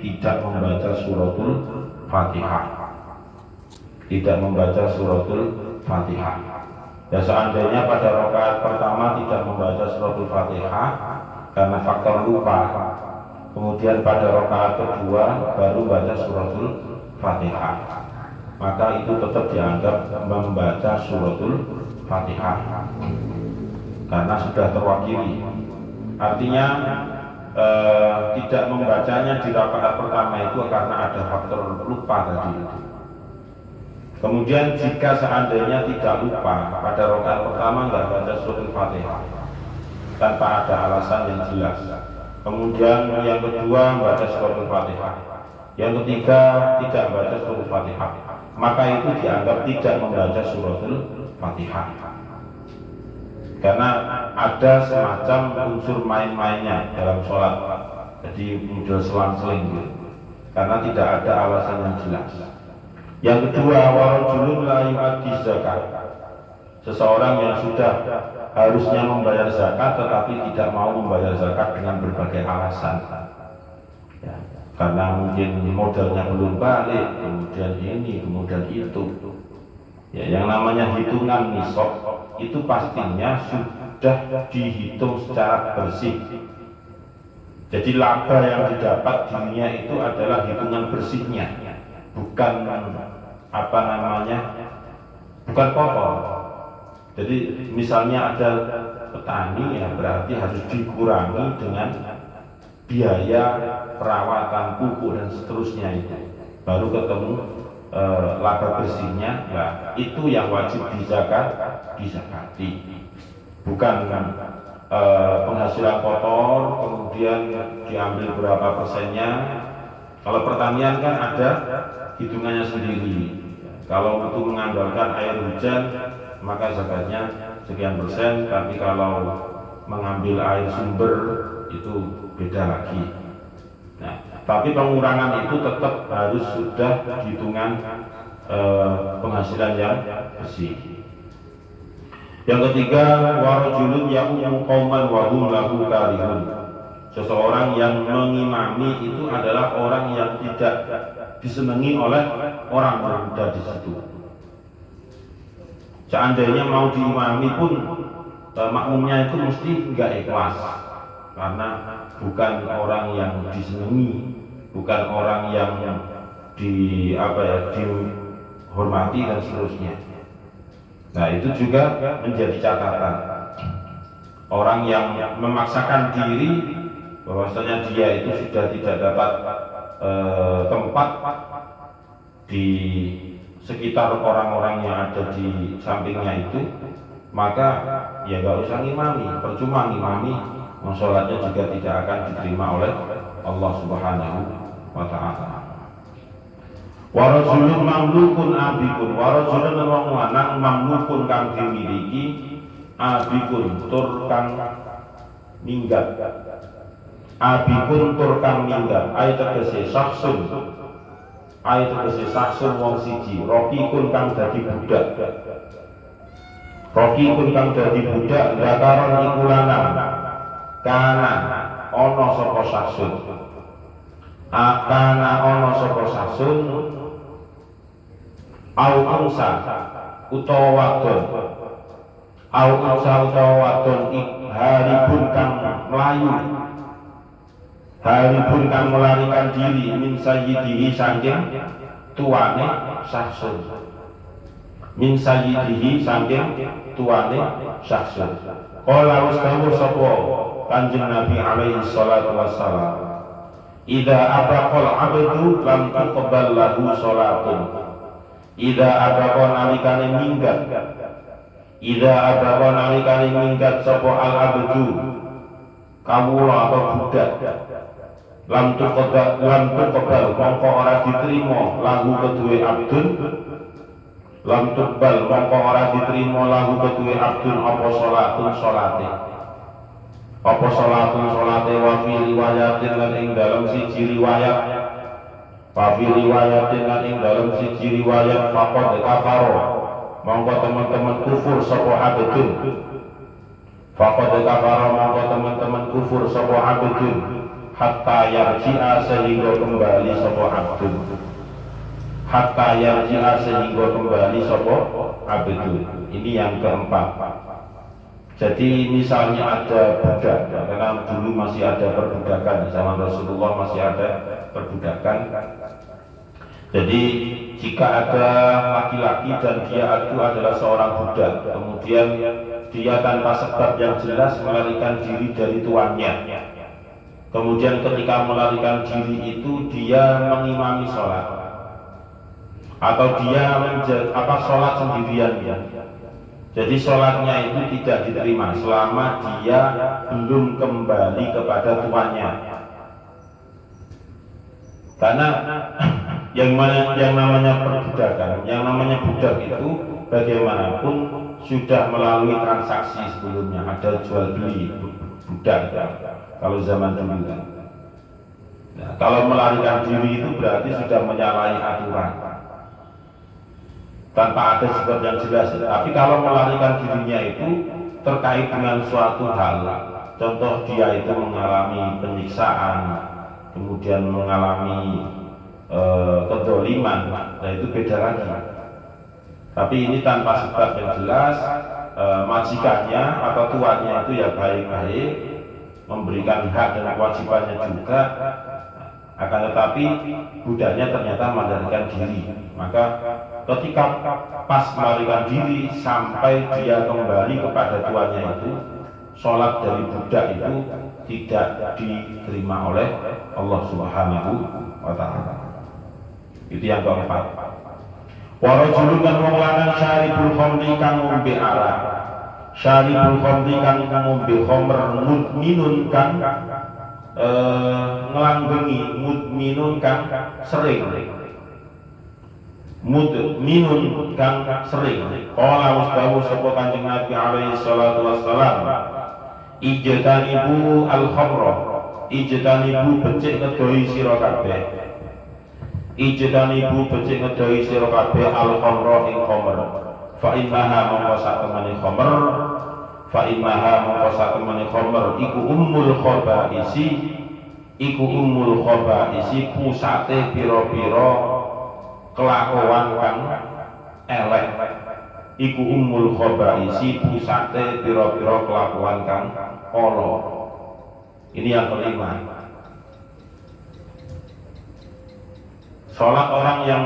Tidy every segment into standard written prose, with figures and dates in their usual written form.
tidak membaca suratul Fatihah. Tidak membaca suratul Fatihah. Ya seandainya pada rakaat pertama tidak membaca suratul Fatihah karena faktor lupa, kemudian pada rakaat kedua baru baca suratul Fatihah, maka itu tetap dianggap membaca suratul Fatihah karena sudah terwakili. Artinya tidak membacanya di rakaat pertama itu karena ada faktor lupa tadi. Kemudian jika seandainya tidak lupa pada rakaat pertama nggak baca suratul Fatihah tanpa ada alasan yang jelas, kemudian yang kedua baca suratul Fatihah, yang ketiga tidak baca suratul Fatihah, maka itu dianggap tidak membaca suratul Fatihah karena ada semacam unsur main-mainnya dalam sholat, jadi muncul selang-seling karena tidak ada alasan yang jelas. Yang kedua, warajulun la yu'addi zakat, seseorang yang sudah harusnya membayar zakat tetapi tidak mau membayar zakat dengan berbagai alasan ya, karena mungkin modalnya belum balik, kemudian ini, kemudian itu ya, yang namanya hitungan nisab itu pastinya sudah dihitung secara bersih. Jadi laba yang didapat di dunia itu adalah hitungan bersihnya, bukan bukan pokok. Jadi misalnya ada petani ya berarti harus dikurangi dengan biaya perawatan pupuk dan seterusnya, itu baru ketemu laba bersihnya. Nah, itu yang wajib dizakati, bukan penghasilan kotor kemudian diambil berapa persennya. Kalau pertanian kan ada hitungannya sendiri. Kalau itu mengandalkan air hujan maka zakatnya sekian persen, tapi kalau mengambil air sumber itu beda lagi. Nah, tapi pengurangan itu tetap harus sudah hitungan penghasilan yang bersih. Yang ketiga, warajulun ya'umu qauman wa hum lahu karihun, seseorang yang mengimami itu adalah orang yang tidak disenangi oleh orang yang ada di situ. Seandainya mau diimami pun makmumnya itu mesti enggak ikhlas karena bukan orang yang disenangi, bukan orang yang dihormati dan seterusnya. Nah, itu juga menjadi catatan. Orang yang memaksakan diri bahwasanya dia itu sudah tidak dapat tempat di sekitar orang-orang yang ada di sampingnya itu, maka ya nggak usah ngimami, percuma ngimami, sholatnya juga tidak akan diterima oleh Allah Subhanahu wa Ta'ala. Warajulun mamlukun abikun, warajulun wong lanang mamlukun kang dimiliki, abikun tur kang minggat, abikun tur kang minggat, ayat tegese saksun, ayat tegese saksun wong siji, rokikun kang dadi budak, rokikun kang dadi budak, dakaron iku lanang, kana ana sapa saksun, kana ana sapa saksun, au angsa utawa wadon, au angsa utawa wadon haribun kang melayu, haribun kang melarikan diri min sayyidihi saking tuane saksun, min sayyidihi saking tuane saksun. Qala wastawu sapa Kanjeng Nabi alaihi salatu wassalam, idza abaqal abdu lam tuqbal lahu salatun, idza abaqa nalikane minggat, idza abaqa nalikane minggat sapa al abdu kawula atau budak, lam tuqbal mongko ora diterima lahu kedue abdun, lam tuqbal mongko ora diterima lahu kedue abdun apa salatun salate, apa salatun salate, wa fi riwayatin lan ing dalam siji riwayat, wa fi riwayatin lan ing dalam siji riwayat, faqad kafaro mongko teman-teman kufur sapa abdun, faqad kafaro mongko teman-teman kufur sapa abdun, hatta yarji'a sehingga kembali sapa abdun, hatta yarji'a sehingga kembali sapa abdun. Ini yang keempat. Jadi misalnya ada budak, karena dulu masih ada perbudakan, zaman Rasulullah masih ada perbudakan. Jadi jika ada laki-laki dan dia itu adalah seorang budak, kemudian dia tanpa sebab yang jelas melarikan diri dari tuannya, kemudian ketika melarikan diri itu dia mengimami sholat, atau dia sholat sendirian ya. Jadi sholatnya itu tidak diterima selama dia belum kembali kepada tuannya. Karena yang namanya perbudakan, yang namanya budak itu bagaimanapun sudah melalui transaksi sebelumnya, ada jual beli budak ya, kalau zaman dulu. Nah, kalau melarikan diri itu berarti sudah menyalahi aturan tanpa ada sebab yang jelas. Tapi kalau melarikan dirinya itu terkait dengan suatu hal, contoh dia itu mengalami penyiksaan, kemudian mengalami kedoliman, nah itu beda lagi. Tapi ini tanpa sebab yang jelas, majikannya atau tuannya itu ya baik-baik, memberikan hak dan kewajibannya juga, akan tetapi budaknya ternyata melarikan diri. Maka ketika pas melarikan diri sampai dia kembali kepada tuannya itu, sholat dari budak itu tidak diterima oleh Allah Subhanahu wa Ta'ala. Itu yang keempat. Warajulun kan wong lanang syaribul khamri kang ngombe arak, syaribul khamri kang ngombe khamr, mudminun kang ngelanggengi, mudminun kang sering, mudminun kang sering. Qala wasdawu sapa Kanjeng Nabi alaihi salatu wassalam, ijtanibu al-khamra, ijtanibu becik ngedohi sira kabeh, ijtanibu becik ngedohi sira kabeh al-khamra ing khamr, fa innaha mongko satemene khamr, fa innaha mongko satemene khamr iku ummul khabaisi, iku ummul khabaisi pusate pira-pira kelakuan kang elek, iku ummul khabaisi pusate pira-pira kelakuan kang ala. Ini yang kelima. Sholat orang yang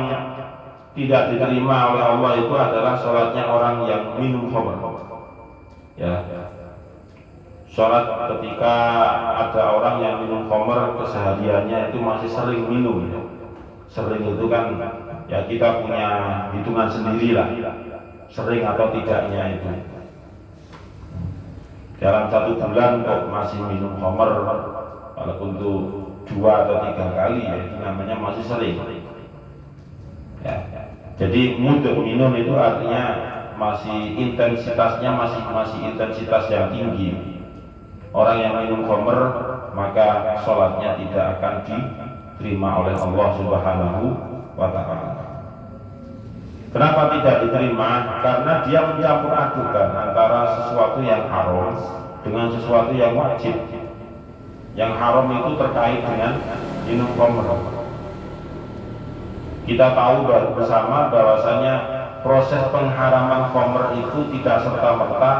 tidak diterima oleh Allah itu adalah sholatnya orang yang minum khamr. Ya. Sholat ketika ada orang yang minum khamr, kesehariannya itu masih sering minum. Sering itu kan ya kita punya hitungan sendiri lah, sering atau tidaknya itu. Dalam satu bulan kok masih minum khamr, walaupun itu 2 atau 3 kali, ya itu namanya masih sering ya. Jadi mudah minum itu artinya masih intensitasnya masih intensitas yang tinggi. Orang yang minum khamr maka sholatnya tidak akan diterima oleh Allah Subhanahu wa Ta'ala. Kenapa tidak diterima? Karena dia mencampur adukan antara sesuatu yang haram dengan sesuatu yang wajib. Yang haram itu terkait dengan minum khamr. Kita tahu bersama bahwasanya proses pengharaman khamr itu tidak serta-merta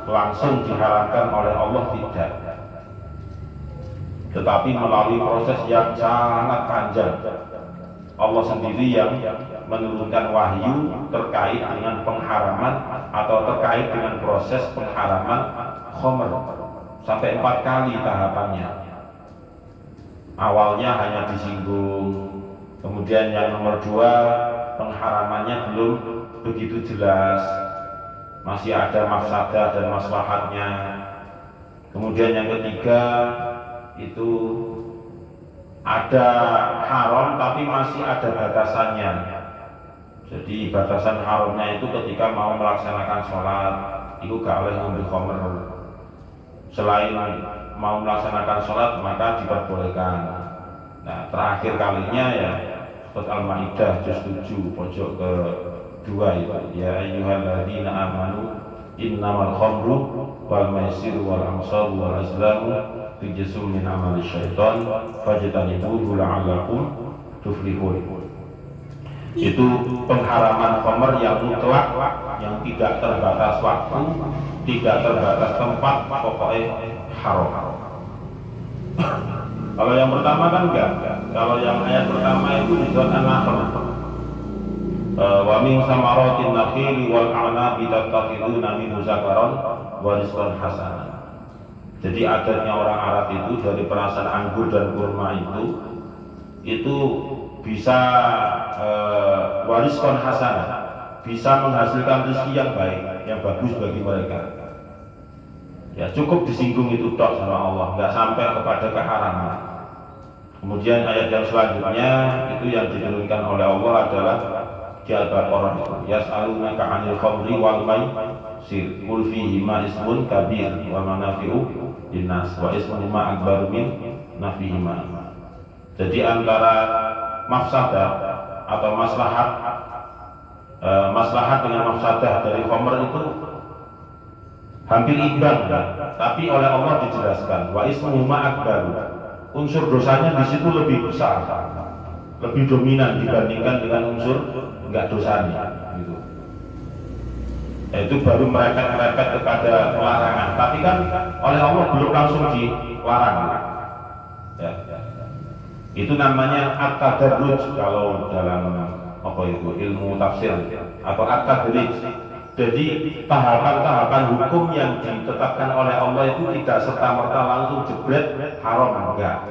langsung diharamkan oleh Allah, tidak. Tetapi melalui proses yang sangat panjang. Allah sendiri yang menurunkan wahyu terkait dengan pengharaman atau terkait dengan proses pengharaman khamr. Sampai 4 kali tahapannya. Awalnya hanya disinggung, kemudian yang nomor 2 pengharamannya belum begitu jelas, masih ada mafsadah dan maslahatnya. Kemudian yang ketiga itu ada haram tapi masih ada batasannya. Jadi batasan haramnya itu ketika mau melaksanakan sholat itu gak boleh ngambil khamr. Selain mau melaksanakan sholat maka diperbolehkan. Nah terakhir kalinya ya surat Al-Maidah juz 7 pojok ke-2 itu, ya ayyuhalladzina amanu innamal khamru wal maisiru wal ansabu wal azlamu rijsum min amali syaitan fajtanibuhu la'allakum tuflihun. Itu pengharaman khamr yang mutlak, yang tidak terbatas waktu, tidak terbatas tempat, pokoknya haram. Kalau yang pertama kan enggak. Kalau yang ayat pertama itu di surat An-Nahl. Wa min samaratin nakhili wal a'nabi tattakhiduna minhu zakaron wa rizqan hasanan. Jadi adatnya orang Arab itu dari perasan anggur dan kurma itu bisa wariskon hasanah, bisa menghasilkan rezeki yang baik, yang bagus bagi mereka. Ya cukup disinggung itu tok sama Allah, nggak sampai kepada keharaman. Kemudian ayat yang selanjutnya itu yang diturunkan oleh Allah adalah di Al-Baqarah. Yas'alunaka 'anil khamri wal maisir qul fihima ismun kabir wa manafi'u linnas wa ismuhuma akbaru min nafihima. Jadi antara mafsadah atau maslahat dengan mafsadah dari khamr itu hampir imbang, tapi oleh Allah dijelaskan wa ismuhuma akbaru. Unsur dosanya di situ lebih besar, lebih dominan dibandingkan dengan unsur enggak dosanya gitu. Itu baru merepet-merepet kepada pelarangan, tapi kan oleh Allah belum langsung dilarang ya. Itu namanya at-tadarruj kalau dalam apa itu ilmu tafsir atau at-tadrij. Jadi tahapan-tahapan hukum yang ditetapkan oleh Allah itu tidak serta-merta langsung jebret haram, enggak.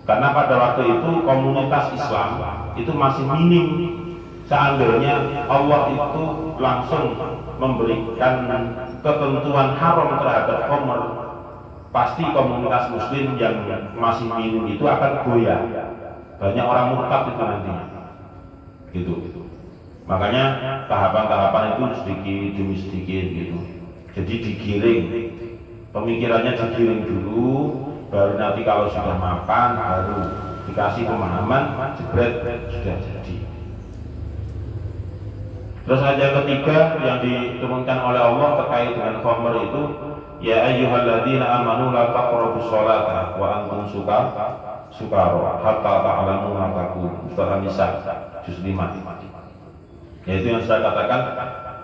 Karena pada waktu itu komunitas Islam itu masih minim. Seandainya Allah itu langsung memberikan ketentuan haram terhadap khamr, pasti komunitas muslim yang masih minim itu akan goyah. Banyak orang murtad itu nantinya gitu. Makanya tahapan-tahapan itu sedikit demi sedikit gitu. Jadi digiring, pemikirannya digiring dulu, baru nanti kalau sudah mapan baru dikasih pemahaman, jebret sudah jadi. Terus ayat ketiga yang diturunkan oleh Allah terkait dengan khamr itu, ya ayyuhalladzina amanu la taqrabus sholata wa antum sukara hatta ta'lamu ma taqulun. Surah An-Nisa juz 5. Yaitu yang saya katakan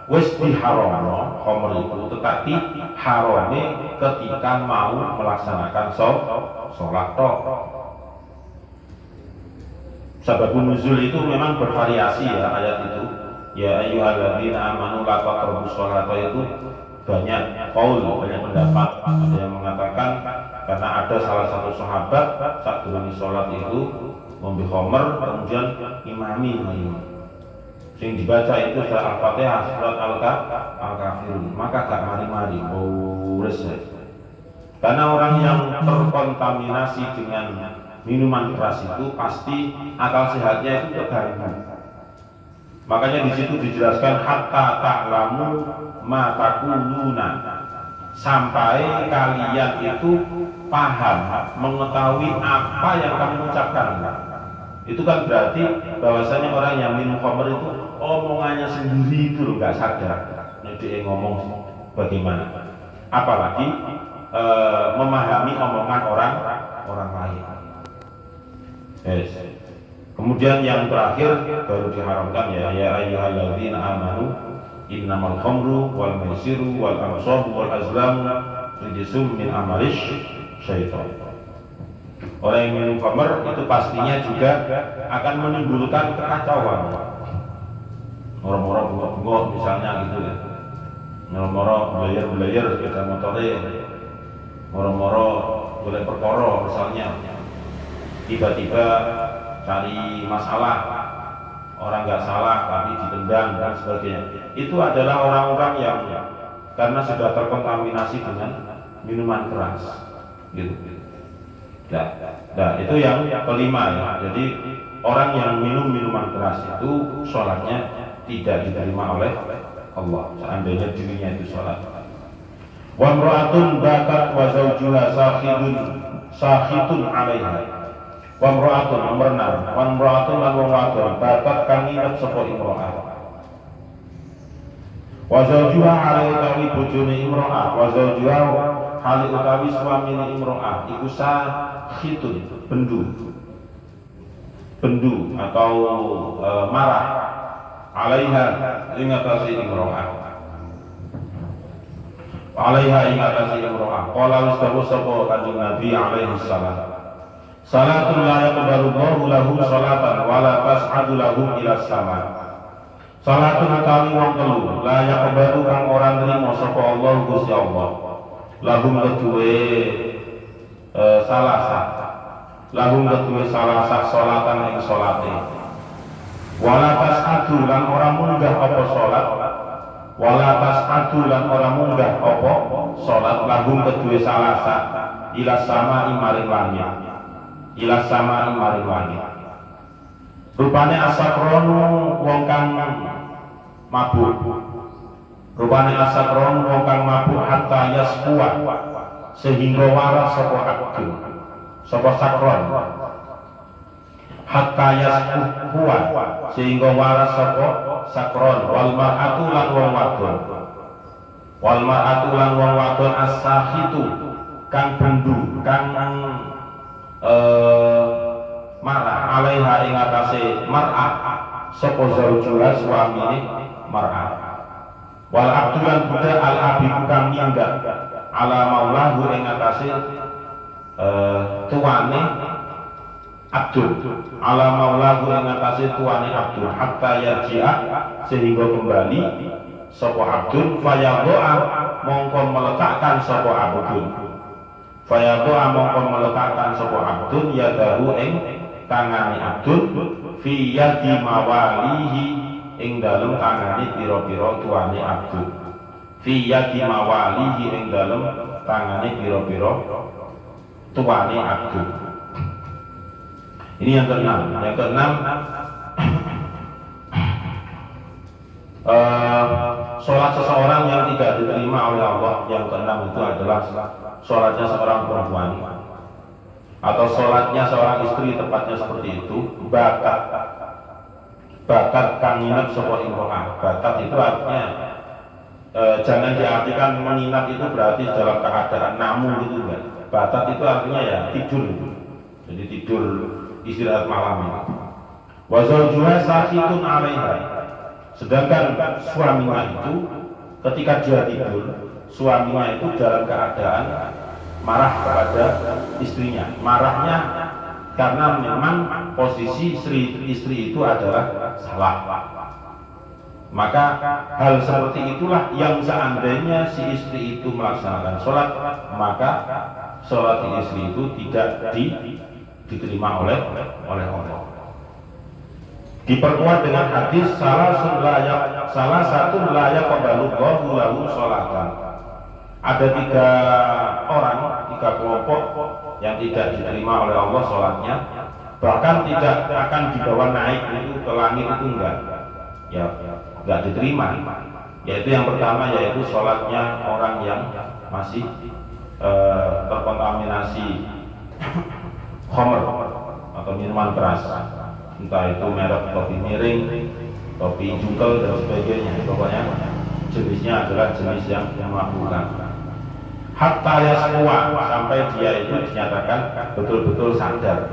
wis diharamno khamr itu, tetapi harame ketika mau melaksanakan sholat tok. Sababun nuzul itu memang bervariasi ya ayat itu. Ya ayyuhalladzina amanu la taqrabus sholata itu banyak qaul, banyak pendapat. Ada yang mengatakan karena ada salah satu sahabat saat durunge sholat itu ngombe khamr kemudian imami. Yang dibaca itu surat Al-Fatihah, surat Al-Kafirun, maka gak mari-mari boles. Karena orang yang terkontaminasi dengan minuman keras itu pasti akal sehatnya itu terganggu. Makanya di situ dijelaskan hatta ta'lamu ma taquluna, sampai kalian itu paham, mengetahui apa yang kamu ucapkan. Itu kan berarti bahwasanya orang yang minum khamr itu omongannya sendiri itu nggak sadar. Dia ngomong bagaimana, apalagi memahami omongan orang lain. Yes. Kemudian yang terakhir baru diharamkan ya ayyuhalladzina amanu innamal khamru wal maisiru wal ansabu wal azlamu rijsum min amalis syaitan. Orang yang minum khamr itu pastinya juga akan menimbulkan kekacauan. Moro-moro bengok misalnya gitu ya. Moro-moro belayar sepeda motornya. Moro-moro boleh perkara misalnya. Tiba-tiba cari masalah, orang nggak salah tapi ditendang dan sebagainya. Itu adalah orang-orang yang karena sudah terkontaminasi dengan minuman keras gitu. Nah, itu yang kelima ya. Jadi orang yang minum minuman keras itu sholatnya tidak diterima oleh Allah seandainya dirinya itu sholat. Wa imra'atun bakat wa zawjuha sakhitun 'alaiha. Wa imra'atun nomor 6. Wa imra'atun lan wong wadon bakat kang nginep sapa imra'ah. Wa zawjuha 'alaiha tawi bojone imra'ah wa zawjuha hal utawi suamine imro'ah iku sakhitun bendu atau marah alaiha ing atase imro'ah qala wastawa sapa kanjeng Nabi alaihi salam salatun la yaqbalu Allahu lahu salatan wa la tas'adu lahu ila sama. Salatun utawi wong telu la yaqbalu kang ora nrimo sapa Allah Gusti Allah lahum kedue salasa salatan ing salate wala tas'adu lan ora munggah apa salat lahum kedue salasa ila sama maring langit rupane asakronu wong kang mabuk hatta yaskuwa sehingga waras sapa sakron hatta yaskuwa sehingga waras sapa sakron wal mar'atu lan wong wadon as-sakhitu kang bendu kang marah alaiha ing atase mar'ah sapa zaujuha suamine mar'ah wal abdulan budak al abidu kang minggat ala maulahu ing atase tuane abdul hatta yarji'a sehingga kembali sapa abdul fayadha mongko meletakkan sapa abdul yadahu ing tangane abdul fi yadi mawalihi ing dalem tangane pira-pira tuane abdul tuane abdul. Ini yang keenam sholat seseorang yang tidak diterima oleh Allah. Yang keenam itu adalah sholatnya seorang perempuan atau sholatnya seorang istri, tepatnya seperti itu, bakat kang nginep sapa imro'ah. Bakat itu artinya jangan diartikan menginap itu berarti dalam keadaan namu gitu enggak. Bakat itu artinya ya tidur, jadi tidur istirahat malam. Wa zawjuha sakhitun 'alaiha. Sedangkan suaminya itu ketika dia tidur, suaminya itu dalam keadaan marah kepada istrinya. Marahnya karena memang posisi istri itu adalah salah. Maka hal seperti itulah yang seandainya si istri itu melaksanakan sholat, maka sholat istri itu tidak diterima oleh Allah. Diperkuat dengan hadis salah satu layak qabalullahu lahu sholatan. Ada tiga kelompok yang tidak diterima oleh Allah sholatnya, bahkan tidak akan dibawa naik itu ke langit, itu enggak diterima. Yaitu yang pertama, yaitu sholatnya orang yang masih terkontaminasi khamr atau minuman keras, entah itu merek kopi miring, kopi jungkel dan sebagainya. Pokoknya jenisnya adalah jenis yang memabukkan. Hatta yaswa, sampai dia itu dinyatakan betul-betul sadar.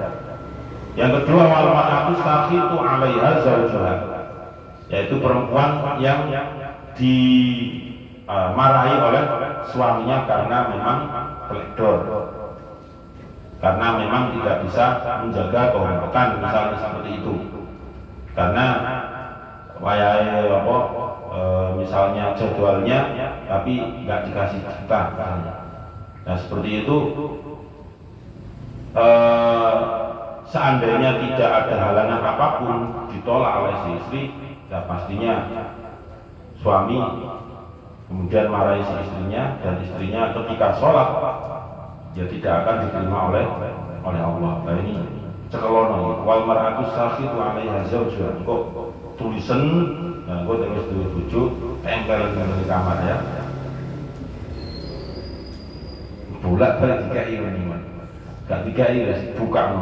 Yang kedua, wal mar'atu sakhitu 'alaiha zawjuha, yaitu perempuan yang dimarahi oleh suaminya karena memang teledor, karena memang tidak bisa menjaga kehormatan, misalnya seperti itu. Karena misalnya jadwalnya tapi nggak dikasih kita. Nah seperti itu, seandainya tidak ada halangan apapun ditolak oleh si istri, ya pastinya suami kemudian marahi si istrinya, dan istrinya ketika sholat ya tidak akan diterima oleh Allah. Nah ini cekelono, wal mar'atu sakhitu 'alaiha zawjuha. Kok tulisan, nah kok terus dibujuk tempel di kamar ya. Bolak balik dikai ini, gak dikai guys, buka.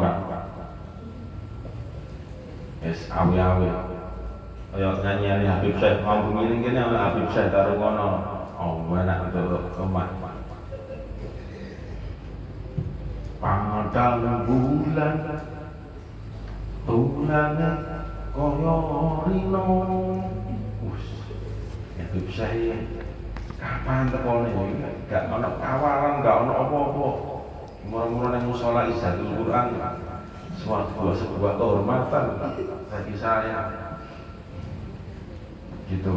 Yes, awe-awe. Ayo nyanyian Habib Syekh, mampu ngiling kene Habib Syekh taruh kono. Oh, enak untuk rumah. padang bulan koyo rino. Itu saya kapan tekone gak ono kawalan, gak ono apa-apa. Murah-murah nang musala Izzatul Quran. Sebuah kehormatan bagi saya. Gitu.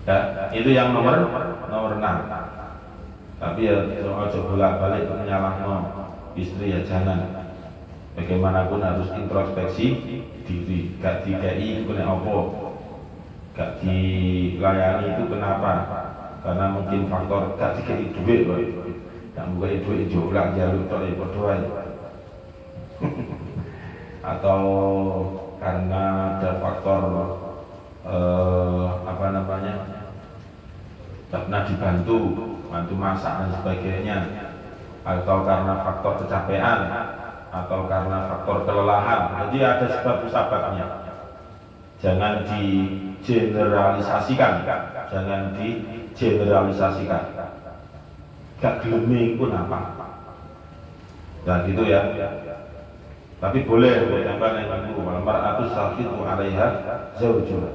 Ya, itu yang nomor 6. Tapi ya ojo bolak-balik menyalahkan istri ya jangan. Bagaimanapun harus introspeksi diri. Gak dikai itu kena apa? Gak dilayani itu kenapa? Karena mungkin faktor gak dikai duit, gak buka duit jolak jalur tok berdoa. Atau karena ada faktor pernah dibantu masak dan sebagainya, atau karena faktor kecapean, atau karena faktor kelelahan. Jadi ada sebab-sebabnya. Jangan digeneralisasikan, gak geleme pun apa. Dan gitu ya. Tapi boleh sampai yang itu mar'atu safitu 'alaiha zaujun.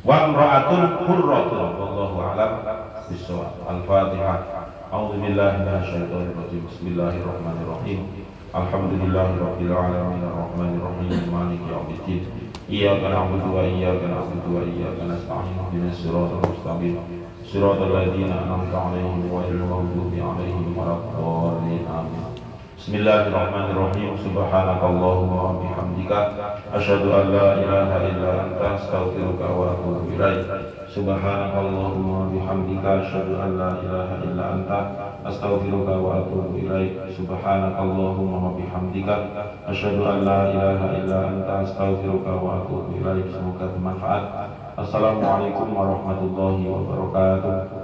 Wa imra'atun hurratun wallahu a'lam bissawab. Al-Fatihah. A'udzu billahi minasyaitonir rajim. Bismillahirrahmanirrahim. Alhamdulillahirabbil alamin arrahmanir rahim maliki yaumiddin. Iyyaka na'budu wa iyyaka nasta'in. Ihdinas siratal mustaqim. Siratal ladzina an'amta 'alaihim ghairil maghdubi 'alaihim waladdallin. Amin. Bismillahirrahmanirrahim. Subhanakallahumma wa bihamdika asyhadu an la ilaha illa anta astaghfiruka wa atubu ilaik. Subhanakallahumma wa bihamdika asyhadu an la ilaha illa anta astaghfiruka wa atubu ilaik. Subhanakallahumma wa bihamdika asyhadu an la ilaha illa anta astaghfiruka wa atubu ilaik. Semoga bermanfaat. Assalamualaikum warahmatullahi wabarakatuh.